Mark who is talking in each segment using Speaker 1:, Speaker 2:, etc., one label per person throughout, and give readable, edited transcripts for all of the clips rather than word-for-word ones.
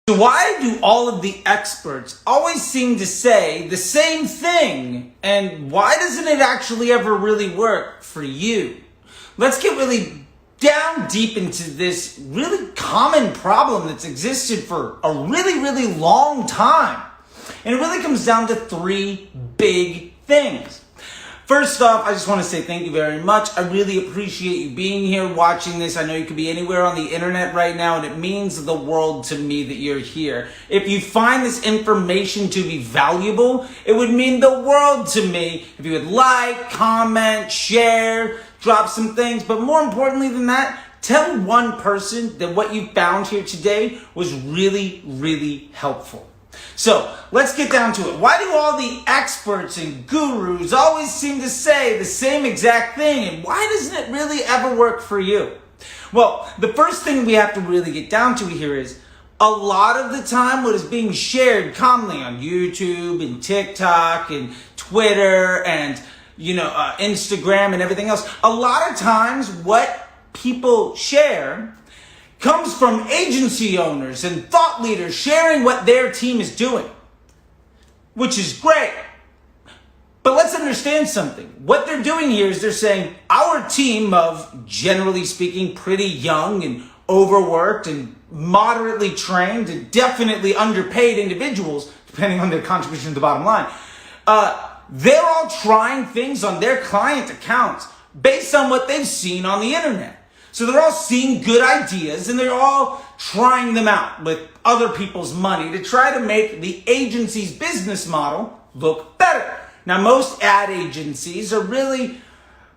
Speaker 1: So why do all of the experts always seem to say the same thing? And why doesn't it actually ever really work for you? Let's get really down deep into this really common problem that's existed for a really long time. And it really comes down to three big things. First off, I just want to say thank you very much. I really appreciate you being here watching this. I know you could be anywhere on the internet right now, and it means the world to me that you're here. If you find this information to be valuable, it would mean the world to me if you would like, comment, share, drop some things. But more importantly than that, tell one person that what you found here today was really helpful. So let's get down to it. Why do all the experts and gurus always seem to say the same exact thing? And why doesn't it really ever work for you? Well, the first thing we have to really get down to here is a lot of the time what is being shared commonly on YouTube and TikTok and Twitter and Instagram and everything else, a lot of times what people share comes from agency owners and thought leaders sharing what their team is doing, which is great. But let's understand something. What they're doing here is they're saying our team of, generally speaking, pretty young and overworked and moderately trained and definitely underpaid individuals, depending on their contribution to the bottom line, they're all trying things on their client accounts based on what they've seen on the internet. So they're all seeing good ideas and they're all trying them out with other people's money to try to make the agency's business model look better. Now, most ad agencies are really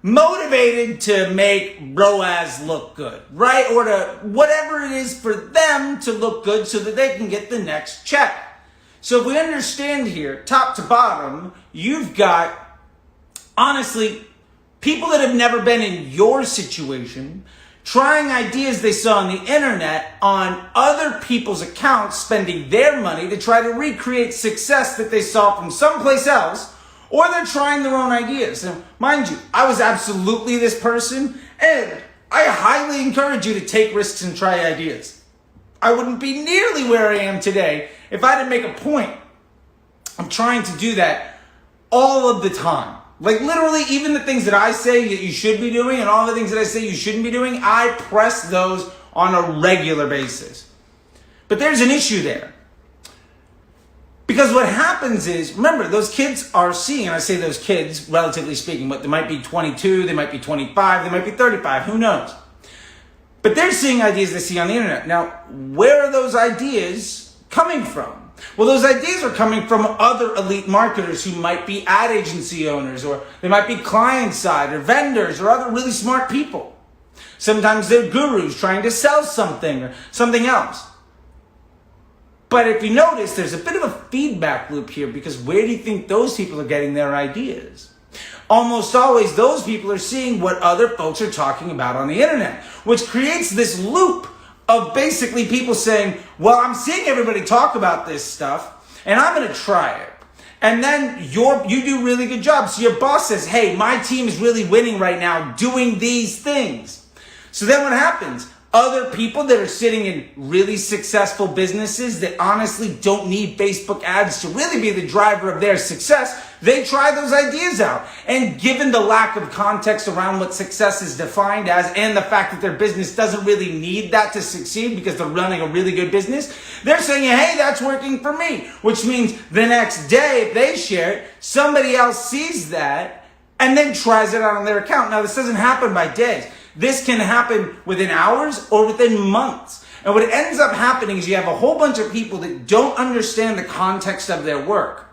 Speaker 1: motivated to make ROAS look good, right? Or to whatever it is for them to look good so that they can get the next check. So if we understand here, top to bottom, you've got, honestly, people that have never been in your situation trying ideas they saw on the internet on other people's accounts, spending their money to try to recreate success that they saw from someplace else, or they're trying their own ideas. Now, mind you, I was absolutely this person, and I highly encourage you to take risks and try ideas. I wouldn't be nearly where I am today if I didn't make a point of trying to do that all of the time. Like literally, even the things that I say that you should be doing and all the things that I say you shouldn't be doing, I press those on a regular basis. But there's an issue there. Because what happens is, remember, those kids are seeing, and I say those kids, relatively speaking, but they might be 22, they might be 25, they might be 35, who knows? But they're seeing ideas they see on the internet. Now, where are those ideas coming from? Well, those ideas are coming from other elite marketers who might be ad agency owners, or they might be client side or vendors or other really smart people. Sometimes they're gurus trying to sell something or something else. But if you notice, there's a bit of a feedback loop here, because where do you think those people are getting their ideas? Almost always those people are seeing what other folks are talking about on the internet, which creates this loop of basically people saying, well, I'm seeing everybody talk about this stuff and I'm going to try it. And then you do a really good job. So your boss says, hey, my team is really winning right now doing these things. So then what happens? Other people that are sitting in really successful businesses that honestly don't need Facebook ads to really be the driver of their success, they try those ideas out. And given the lack of context around what success is defined as, and the fact that their business doesn't really need that to succeed because they're running a really good business, they're saying, hey, that's working for me. Which means the next day, if they share it, somebody else sees that and then tries it out on their account. Now, this doesn't happen by days. This can happen within hours or within months. And what ends up happening is you have a whole bunch of people that don't understand the context of their work,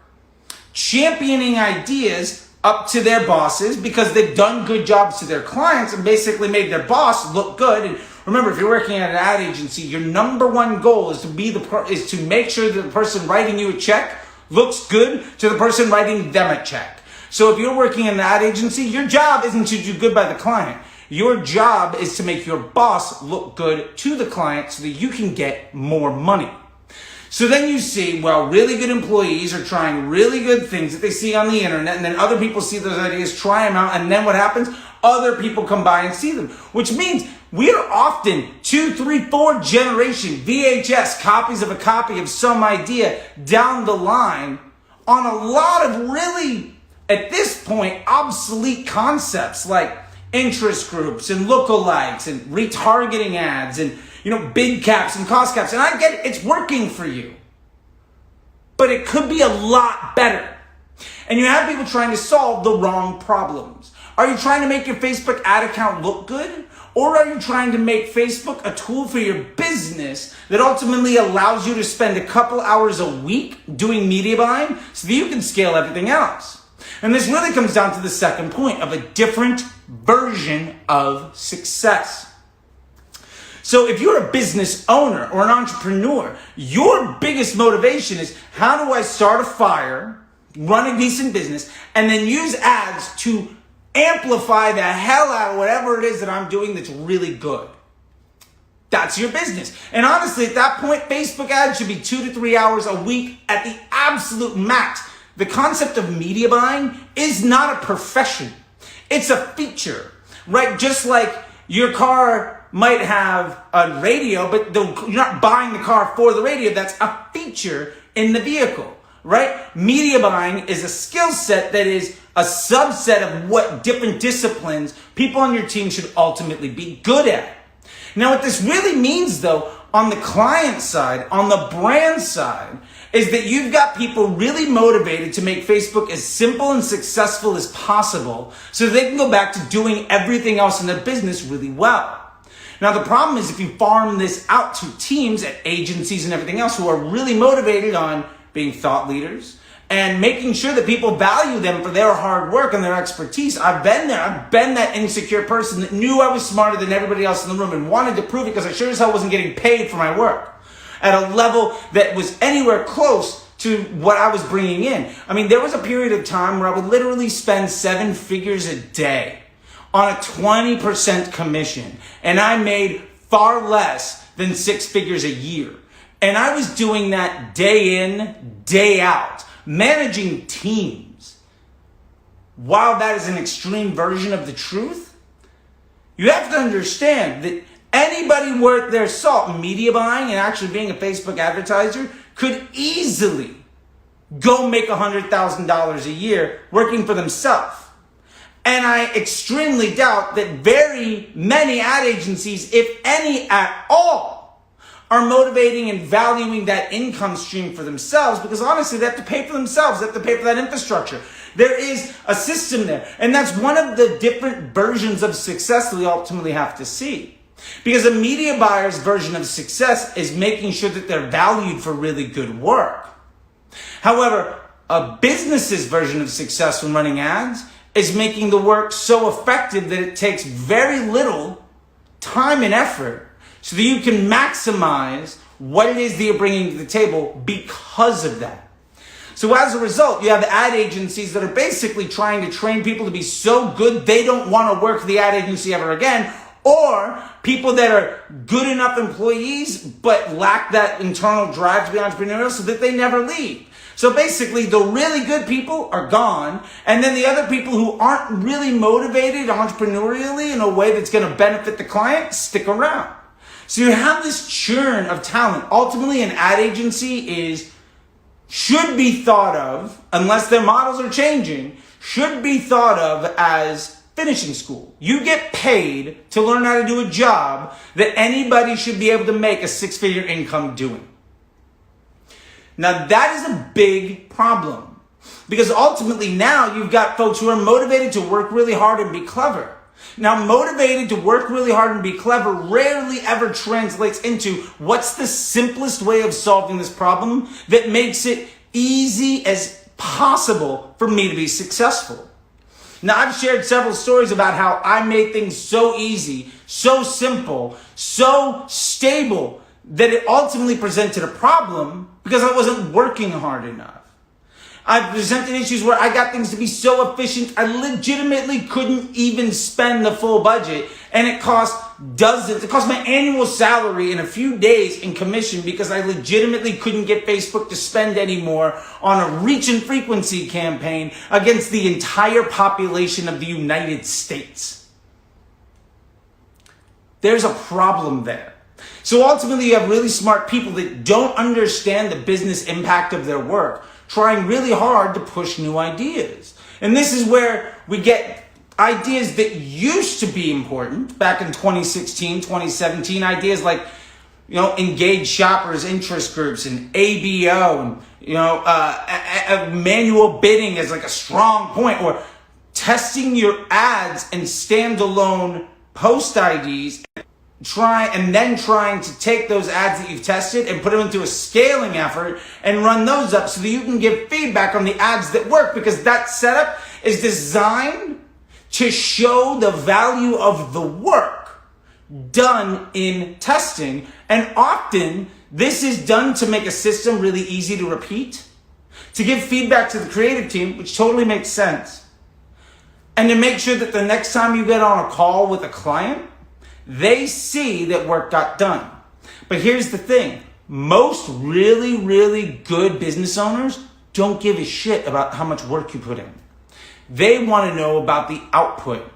Speaker 1: championing ideas up to their bosses because they've done good jobs to their clients and basically made their boss look good. And remember, if you're working at an ad agency, your number one goal is to make sure that the person writing you a check looks good to the person writing them a check. So if you're working in an ad agency, your job isn't to do good by the client. Your job is to make your boss look good to the client so that you can get more money. So then you see, well, really good employees are trying really good things that they see on the internet, and then other people see those ideas, try them out, and then what happens? Other people come by and see them, which means We are often 2, 3, 4 generation VHS copies of a copy of some idea down the line on a lot of really, at this point, obsolete concepts like interest groups and lookalikes and retargeting ads and, bid caps and cost caps. And I get it, it's working for you. But it could be a lot better. And you have people trying to solve the wrong problems. Are you trying to make your Facebook ad account look good? Or are you trying to make Facebook a tool for your business that ultimately allows you to spend a couple hours a week doing media buying so that you can scale everything else? And this really comes down to the second point of a different version of success. So if you're a business owner or an entrepreneur, your biggest motivation is, how do I start a fire, run a decent business, and then use ads to amplify the hell out of whatever it is that I'm doing that's really good? That's your business. And honestly, at that point, Facebook ads should be 2 to 3 hours a week at the absolute max. The concept of media buying is not a profession. It's a feature, right? Just like your car might have a radio, but you're not buying the car for the radio. That's a feature in the vehicle, right? Media buying is a skill set that is a subset of what different disciplines people on your team should ultimately be good at. Now, what this really means, though, on the client side, on the brand side, is that you've got people really motivated to make Facebook as simple and successful as possible so they can go back to doing everything else in their business really well. Now, the problem is if you farm this out to teams at agencies and everything else who are really motivated on being thought leaders and making sure that people value them for their hard work and their expertise. I've been there. I've been that insecure person that knew I was smarter than everybody else in the room and wanted to prove it because I sure as hell wasn't getting paid for my work at a level that was anywhere close to what I was bringing in. I mean, there was a period of time where I would literally spend 7 figures a day on a 20% commission, and I made far less than 6 figures a year. And I was doing that day in, day out, managing teams. While that is an extreme version of the truth, you have to understand that anybody worth their salt, media buying and actually being a Facebook advertiser, could easily go make $100,000 a year working for themselves. And I extremely doubt that very many ad agencies, if any at all, are motivating and valuing that income stream for themselves, because honestly, they have to pay for themselves. They have to pay for that infrastructure. There is a system there. And that's one of the different versions of success that we ultimately have to see. Because a media buyer's version of success is making sure that they're valued for really good work. However, a business's version of success when running ads is making the work so effective that it takes very little time and effort so that you can maximize what it is that you're bringing to the table because of that. So as a result, you have ad agencies that are basically trying to train people to be so good they don't want to work for the ad agency ever again, or people that are good enough employees but lack that internal drive to be entrepreneurial so that they never leave. So basically, the really good people are gone, and then the other people who aren't really motivated entrepreneurially in a way that's going to benefit the client stick around. So you have this churn of talent. Ultimately, an ad agency should be thought of, unless their models are changing, should be thought of as finishing school. You get paid to learn how to do a job that anybody should be able to make a 6-figure income doing. Now that is a big problem, because ultimately now you've got folks who are motivated to work really hard and be clever. Now, motivated to work really hard and be clever rarely ever translates into what's the simplest way of solving this problem that makes it easy as possible for me to be successful. Now, I've shared several stories about how I made things so easy, so simple, so stable that it ultimately presented a problem because I wasn't working hard enough. I presented issues where I got things to be so efficient, I legitimately couldn't even spend the full budget. And it cost dozens. It cost my annual salary in a few days in commission because I legitimately couldn't get Facebook to spend anymore on a reach and frequency campaign against the entire population of the United States. there's a problem there. So ultimately, you have really smart people that don't understand the business impact of their work, trying really hard to push new ideas. And this is where we get ideas that used to be important back in 2016, 2017, ideas like, engaged shoppers, interest groups, and ABO, and, manual bidding as like a strong point, or testing your ads and standalone post IDs, trying to take those ads that you've tested and put them into a scaling effort and run those up so that you can give feedback on the ads that work, because that setup is designed to show the value of the work done in testing. And often this is done to make a system really easy to repeat, to give feedback to the creative team, which totally makes sense, and to make sure that the next time you get on a call with a client, they see that work got done. But here's the thing. Most really, really good business owners don't give a shit about how much work you put in. They want to know about the output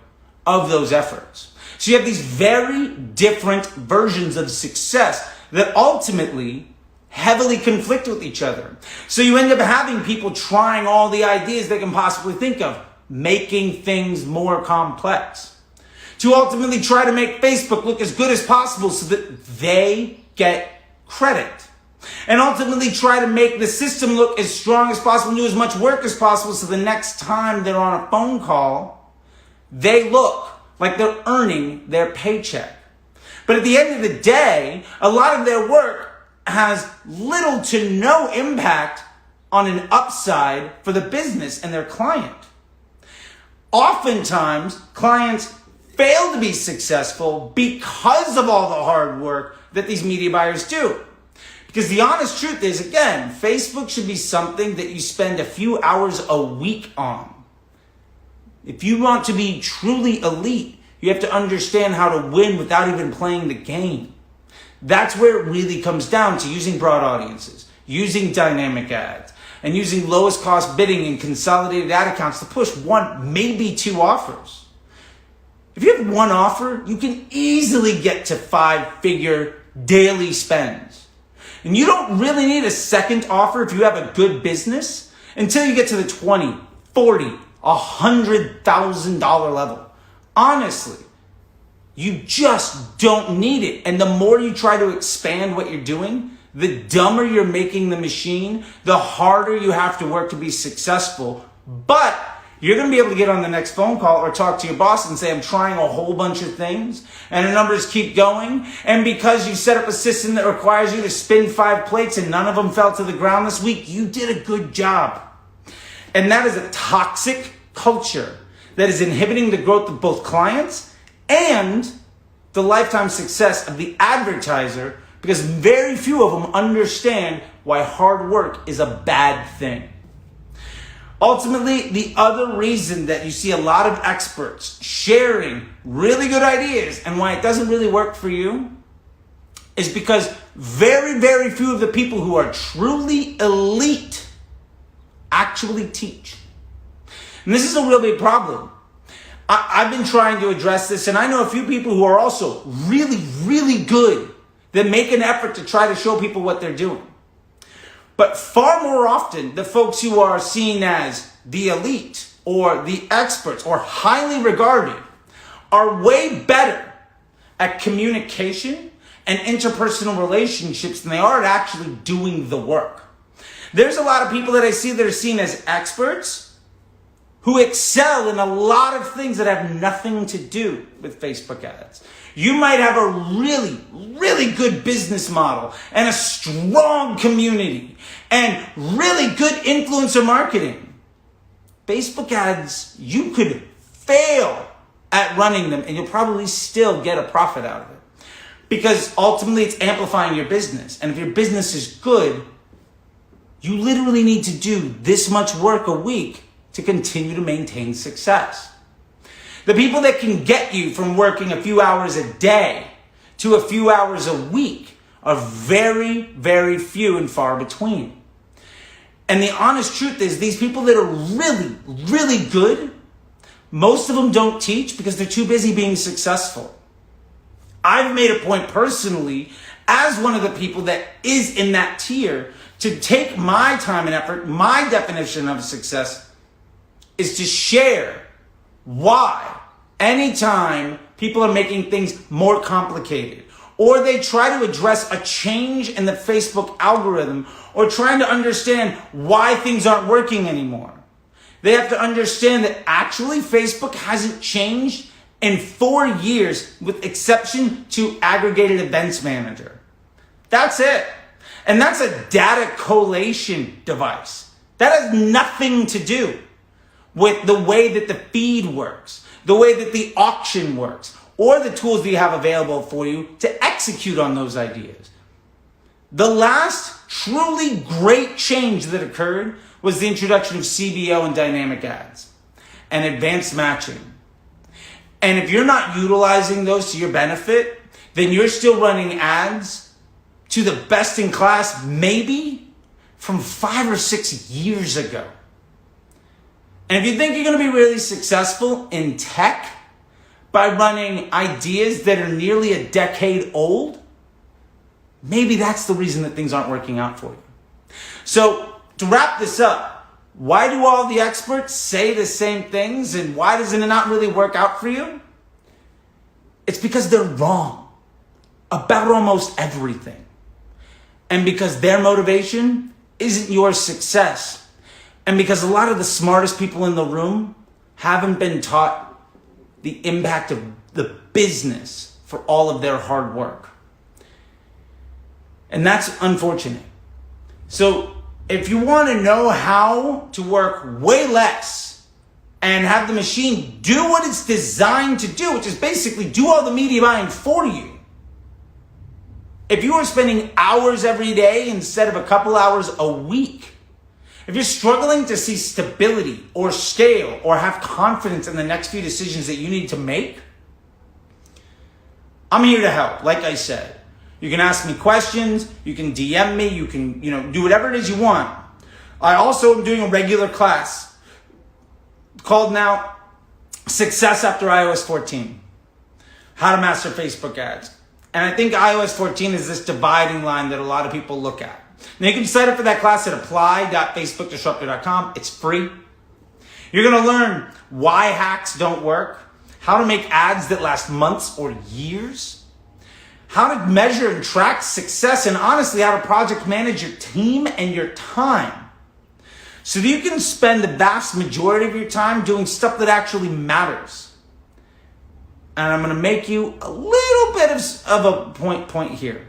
Speaker 1: of those efforts. So you have these very different versions of success that ultimately heavily conflict with each other. So you end up having people trying all the ideas they can possibly think of, making things more complex, to ultimately try to make Facebook look as good as possible so that they get credit, and ultimately try to make the system look as strong as possible and do as much work as possible so the next time they're on a phone call, they look like they're earning their paycheck. But at the end of the day, a lot of their work has little to no impact on an upside for the business and their client. Oftentimes, clients fail to be successful because of all the hard work that these media buyers do. Because the honest truth is, again, Facebook should be something that you spend a few hours a week on. If you want to be truly elite, you have to understand how to win without even playing the game. That's where it really comes down to using broad audiences, using dynamic ads, and using lowest cost bidding and consolidated ad accounts to push one, maybe two offers. If you have one offer, you can easily get to 5-figure daily spends. And you don't really need a second offer if you have a good business until you get to the $20,000, $40,000, $100,000 level. Honestly, you just don't need it. And the more you try to expand what you're doing, the dumber you're making the machine, the harder you have to work to be successful. But you're going to be able to get on the next phone call or talk to your boss and say, I'm trying a whole bunch of things and the numbers keep going. And because you set up a system that requires you to spin 5 plates and none of them fell to the ground this week, you did a good job. And that is a toxic culture that is inhibiting the growth of both clients and the lifetime success of the advertiser, because very few of them understand why hard work is a bad thing. Ultimately, the other reason that you see a lot of experts sharing really good ideas and why it doesn't really work for you is because very, very few of the people who are truly elite actually teach. And this is a real big problem. I've been trying to address this, and I know a few people who are also really, really good that make an effort to try to show people what they're doing. But far more often, the folks who are seen as the elite or the experts or highly regarded are way better at communication and interpersonal relationships than they are at actually doing the work. There's a lot of people that I see that are seen as experts who excel in a lot of things that have nothing to do with Facebook ads. You might have a really, really good business model and a strong community and really good influencer marketing. Facebook ads, you could fail at running them and you'll probably still get a profit out of it. Because ultimately it's amplifying your business. And if your business is good, you literally need to do this much work a week to continue to maintain success. The people that can get you from working a few hours a day to a few hours a week are very, very few and far between. And the honest truth is, these people that are really, really good, most of them don't teach because they're too busy being successful. I've made a point personally, as one of the people that is in that tier, to take my time and effort. My definition of success is to share why anytime people are making things more complicated, or they try to address a change in the Facebook algorithm, or trying to understand why things aren't working anymore. They have to understand that actually Facebook hasn't changed in 4 years, with exception to Aggregated Events Manager. That's it. And that's a data collation device. That has nothing to do with the way that the feed works, the way that the auction works, or the tools that you have available for you to execute on those ideas. The last truly great change that occurred was the introduction of CBO and dynamic ads and advanced matching. And if you're not utilizing those to your benefit, then you're still running ads to the best in class, maybe from 5 or 6 years ago. And if you think you're going to be really successful in tech by running ideas that are nearly a decade old, maybe that's the reason that things aren't working out for you. So to wrap this up, why do all the experts say the same things, and why does it not really work out for you? It's because they're wrong about almost everything. And because their motivation isn't your success. And because a lot of the smartest people in the room haven't been taught the impact of the business for all of their hard work. And that's unfortunate. So if you want to know how to work way less and have the machine do what it's designed to do, which is basically do all the media buying for you, if you are spending hours every day instead of a couple hours a week, if you're struggling to see stability or scale or have confidence in the next few decisions that you need to make, I'm here to help. Like I said, you can ask me questions, you can DM me, you can, do whatever it is you want. I also am doing a regular class called now Success After iOS 14. How to Master Facebook Ads. And I think iOS 14 is this dividing line that a lot of people look at. Now you can sign up for that class at apply.facebookdisruptor.com. It's free. You're going to learn why hacks don't work, how to make ads that last months or years, how to measure and track success, and honestly, how to project manage your team and your time so that you can spend the vast majority of your time doing stuff that actually matters. And I'm going to make you a little bit of a point here.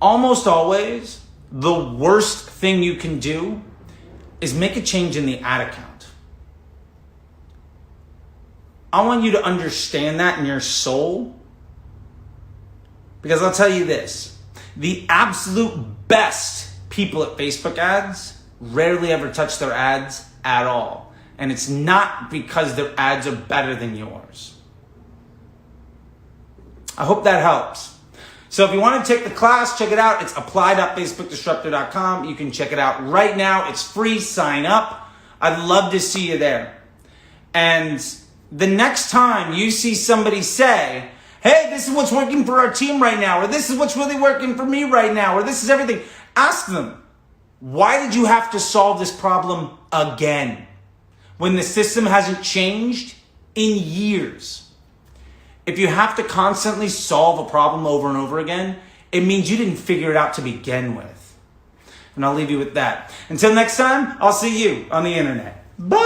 Speaker 1: Almost always, the worst thing you can do is make a change in the ad account. I want you to understand that in your soul, because I'll tell you this, the absolute best people at Facebook ads rarely ever touch their ads at all. And it's not because their ads are better than yours. I hope that helps. So if you want to take the class, check it out. It's apply.facebookdisruptor.com. You can check it out right now. It's free. Sign up. I'd love to see you there. And the next time you see somebody say, hey, this is what's working for our team right now, or this is what's really working for me right now, or this is everything, ask them, why did you have to solve this problem again when the system hasn't changed in years? If you have to constantly solve a problem over and over again, it means you didn't figure it out to begin with. And I'll leave you with that. Until next time, I'll see you on the internet. Bye.